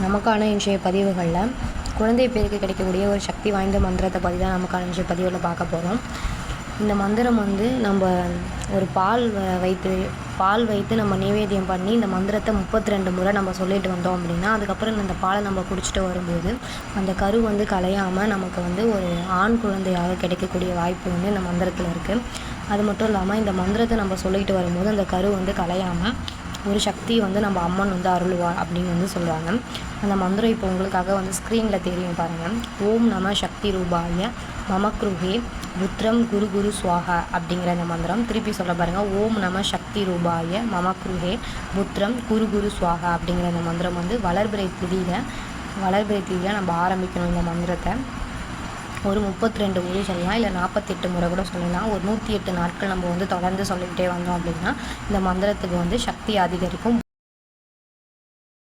நமக்கான இன்றைய பதிவுகளில் குழந்தை பேருக்கு கிடைக்கக்கூடிய ஒரு சக்தி வாய்ந்த மந்திரத்தை பற்றி தான் நமக்கான இன்றைய பதிவில் பார்க்க போகிறோம். இந்த மந்திரம் நம்ம ஒரு பால் வைத்து நம்ம நைவேத்தியம் பண்ணி இந்த மந்திரத்தை 32 முறை நம்ம சொல்லிட்டு வந்தோம் அப்படின்னா, அதுக்கப்புறம் இந்த பாலை நம்ம குடிச்சிட்டு வரும்போது அந்த கரு கலையாமல் நமக்கு ஒரு ஆண் குழந்தையாக கிடைக்கக்கூடிய வாய்ப்பு இந்த மந்திரத்தில் இருக்குது. அது மட்டும் இல்லாமல் இந்த மந்திரத்தை நம்ம சொல்லிட்டு வரும்போது அந்த கரு கலையாமல் ஒரு சக்தி நம்ம அம்மன் அருள்வார் அப்படின்னு சொல்கிறாங்க. அந்த மந்திரம் இப்போ உங்களுக்காக ஸ்க்ரீனில் தெரியும் பாருங்கள். ஓம் நம சக்தி ரூபாய மமக்ருஹே புத்திரம் குரு குரு சுவாகா அப்படிங்கிற இந்த மந்திரம் திருப்பி சொல்ல பாருங்கள். ஓம் நம சக்தி ரூபாய மமக்ருஹே புத்திரம் குரு குரு சுவாகா அப்படிங்கிற இந்த மந்திரம் வளர்பிறை திதியில் நம்ம ஆரம்பிக்கணும். இந்த மந்திரத்தை ஒரு 32 முறை சொல்லலாம், இல்லை 48 முறை கூட சொல்லலாம். ஒரு 108 நாட்கள் நம்ம தொடர்ந்து சொல்லிக்கிட்டே வந்தோம் அப்படின்னா இந்த மந்திரத்துக்கு சக்தி அதிகரிக்கும்.